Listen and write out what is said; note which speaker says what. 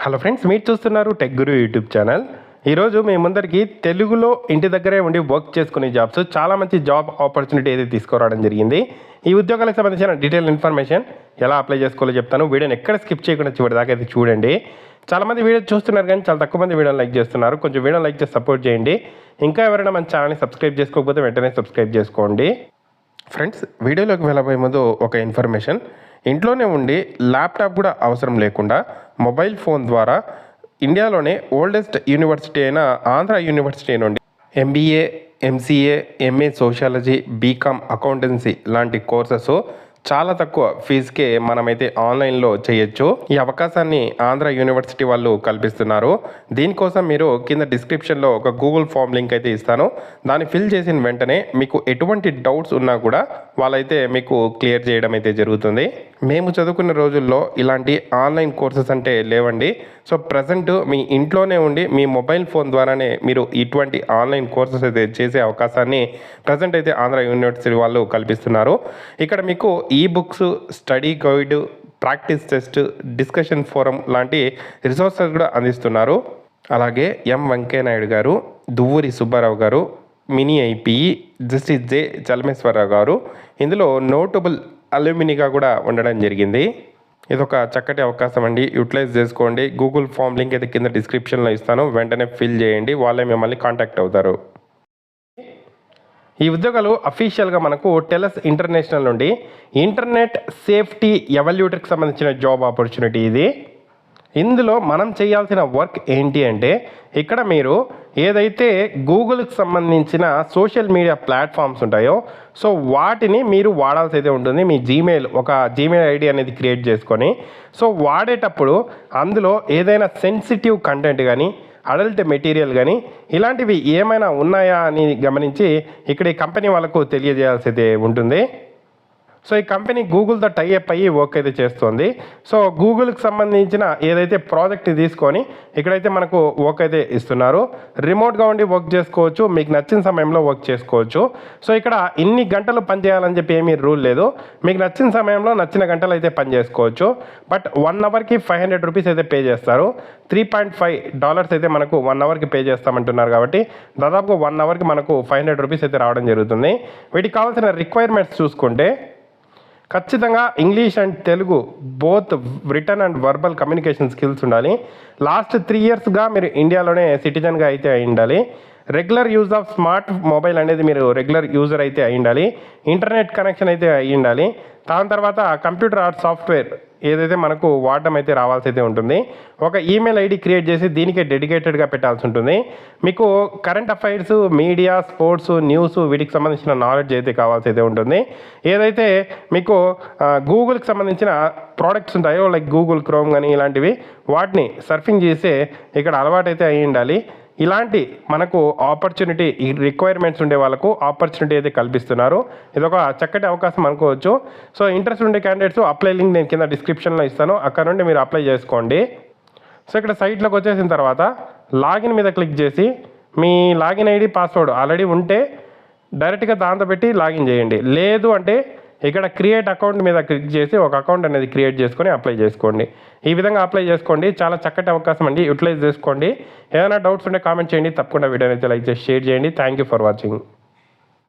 Speaker 1: Hello friends, మీరు చూస్తున్నారు tech గురు YouTube channel. ఈరోజు మీ ముందరికి తెలుగులో ఇంటి దగ్గరే ఉండి వర్క్ చేసుకునే జాబ్స్ చాలా మంచి జాబ్ ఆపర్చునిటీ అయితే తీసుకురావడం జరిగింది. ఈ ఉద్యోగాలకు సంబంధించిన డీటెయిల్ ఇన్ఫర్మేషన్ ఎలా అప్లై చేసుకోవాలో చెప్తాను. వీడియోని ఎక్కడ స్కిప్ చేయకుండా చివరి దాకా అయితే చూడండి. చాలామంది వీడియో చూస్తున్నారు కానీ చాలా తక్కువ మంది వీడియోని లైక్ చేస్తున్నారు. కొంచెం వీడియో లైక్ చేసి సపోర్ట్ చేయండి. ఇంకా ఎవరైనా మన ఛానల్ని సబ్స్క్రైబ్ చేసుకోకపోతే వెంటనే సబ్స్క్రైబ్ చేసుకోండి. ఫ్రెండ్స్, వీడియోలోకి వెళ్ళబోయే ముందు ఒక ఇన్ఫర్మేషన్. ఇంట్లోనే ఉండి ల్యాప్టాప్ కూడా అవసరం లేకుండా మొబైల్ ఫోన్ ద్వారా ఇండియాలోనే ఓల్డెస్ట్ యూనివర్సిటీ అయిన ఆంధ్ర యూనివర్సిటీ నుండి MBA, MCA, MA sociology, BCom accountancy లాంటి కోర్సెస్ చాలా తక్కువ ఫీజుకే మనమైతే ఆన్లైన్లో చేయొచ్చు. ఈ అవకాశాన్ని ఆంధ్ర యూనివర్సిటీ వాళ్ళు కల్పిస్తున్నారు. దీనికోసం మీరు కింద డిస్క్రిప్షన్లో ఒక గూగుల్ ఫామ్ లింక్ అయితే ఇస్తాను. దాన్ని ఫిల్ చేసిన వెంటనే మీకు ఎటువంటి డౌట్స్ ఉన్నా కూడా వాళ్ళైతే మీకు క్లియర్ చేయడం అయితే జరుగుతుంది. మేము చదువుకున్న రోజుల్లో ఇలాంటి ఆన్లైన్ కోర్సెస్ అంటే లేవండి. సో ప్రజెంట్ మీ ఇంట్లోనే ఉండి మీ మొబైల్ ఫోన్ ద్వారానే మీరు ఇటువంటి ఆన్లైన్ కోర్సెస్ అయితే చేసే అవకాశాన్ని ప్రజెంట్ అయితే ఆంధ్ర యూనివర్సిటీ వాళ్ళు కల్పిస్తున్నారు. ఇక్కడ మీకు ఈ books, study guide, practice test, discussion forum లాంటి రిసోర్సెస్ కూడా అందిస్తున్నారు. అలాగే ఎం వెంకయ్య నాయుడు గారు, దువ్వూరి సుబ్బారావు గారు, mini IPE, justice J Chalameswararao గారు ఇందులో నోటబుల్ అల్యూమినిగా కూడా ఉండడం జరిగింది. ఇదొక చక్కటి అవకాశం అండి, యూటిలైజ్ చేసుకోండి. గూగుల్ ఫామ్ లింక్ అయితే కింద డిస్క్రిప్షన్లో ఇస్తాను, వెంటనే ఫిల్ చేయండి. వాళ్ళే మిమ్మల్ని కాంటాక్ట్ అవుతారు. ఈ ఉద్యోగాలు అఫీషియల్గా మనకు టెలస్ ఇంటర్నేషనల్ నుండి ఇంటర్నెట్ సేఫ్టీ ఎవల్యూటర్కి సంబంధించిన జాబ్ ఆపర్చునిటీ ఇది. ఇందులో మనం చేయాల్సిన వర్క్ ఏంటి అంటే, ఇక్కడ మీరు ఏదైతే గూగుల్కి సంబంధించిన సోషల్ మీడియా ప్లాట్ఫామ్స్ ఉంటాయో సో వాటిని మీరు వాడాల్సి అయితే ఉంటుంది. మీ జీమెయిల్ ఐడి అనేది క్రియేట్ చేసుకొని సో వాడేటప్పుడు అందులో ఏదైనా సెన్సిటివ్ కంటెంట్ కానీ, అడల్ట్ మెటీరియల్ కానీ ఇలాంటివి ఏమైనా ఉన్నాయా అని గమనించి ఇక్కడ ఈ కంపెనీ వాళ్ళకు తెలియజేయాల్సి అయితే ఉంటుంది. సో ఈ కంపెనీ గూగుల్తో టైఅప్ అయ్యి వర్క్ అయితే చేస్తుంది. సో గూగుల్కి సంబంధించిన ఏదైతే ప్రాజెక్ట్ని తీసుకొని ఇక్కడైతే మనకు వర్క్ అయితే ఇస్తున్నారు. రిమోట్గా ఉండి వర్క్ చేసుకోవచ్చు, మీకు నచ్చిన సమయంలో వర్క్ చేసుకోవచ్చు. సో ఇక్కడ ఇన్ని గంటలు పని చేయాలని చెప్పి ఏమీ రూల్ లేదు. మీకు నచ్చిన సమయంలో నచ్చిన గంటలు అయితే పని చేసుకోవచ్చు. బట్ 1 అవర్కి 500 రూపీస్ అయితే పే చేస్తారు. $3.5 అయితే మనకు 1 అవర్కి పే చేస్తామంటున్నారు. కాబట్టి దాదాపుగా 1 అవర్కి మనకు 500 రూపీస్ అయితే రావడం జరుగుతుంది. వీటికి కావాల్సిన రిక్వైర్మెంట్స్ చూసుకుంటే ఖచ్చితంగా English and Telugu both return and verbal communication skills ఉండాలి. లాస్ట్ 3 ఇయర్స్గా మీరు ఇండియాలోనే సిటిజన్గా అయితే అయి ఉండాలి. Regular use of smart mobile అనేది మీరు రెగ్యులర్ యూజర్ అయితే అయి ఉండాలి. ఇంటర్నెట్ కనెక్షన్ అయితే అయి ఉండాలి. దాని తర్వాత కంప్యూటర్ ఆర్ సాఫ్ట్వేర్ ఏదైతే మనకు వాడడం అయితే రావాల్సి అయితే ఉంటుంది. ఒక ఈమెయిల్ ఐడి క్రియేట్ చేసి దీనికే డెడికేటెడ్గా పెట్టాల్సి ఉంటుంది. మీకు current affairs, media, sports, news వీటికి సంబంధించిన నాలెడ్జ్ అయితే కావాల్సి అయితే ఉంటుంది. ఏదైతే మీకు గూగుల్కి సంబంధించిన ప్రోడక్ట్స్ ఉంటాయో లైక్ గూగుల్ క్రోమ్ కానీ ఇలాంటివి వాటిని సర్ఫింగ్ చేసే ఇక్కడ అలవాటైతే అయి ఉండాలి. ఇలాంటి మనకు ఆపర్చునిటీ, ఈ రిక్వైర్మెంట్స్ ఉండే వాళ్ళకు ఆపర్చునిటీ అయితే కల్పిస్తున్నారు. ఇదొక చక్కటి అవకాశం అనుకోవచ్చు. సో ఇంట్రెస్ట్ ఉండే క్యాండిడేట్స్ అప్లై లింక్ నేను కింద డిస్క్రిప్షన్లో ఇస్తాను, అక్కడ నుండి మీరు అప్లై చేసుకోండి. సో ఇక్కడ సైట్లోకి వచ్చేసిన తర్వాత లాగిన్ మీద క్లిక్ చేసి మీ లాగిన్ ఐడి, పాస్వర్డ్ ఆల్రెడీ ఉంటే డైరెక్ట్గా దాంతో పెట్టి లాగిన్ చేయండి. లేదు అంటే ఇక్కడ క్రియేట్ అకౌంట్ మీద క్లిక్ చేసి ఒక అకౌంట్ అనేది క్రియేట్ చేసుకొని అప్లై చేసుకోండి. ఈ విధంగా అప్లై చేసుకోండి. చాలా చక్కటి అవకాశం అండి, యూటిలైజ్ చేసుకోండి. ఏదైనా డౌట్స్ ఉంటే కామెంట్ చేయండి. తప్పకుండా వీడియోని అయితే లైక్ చేసి షేర్ చేయండి. Thank you for watching.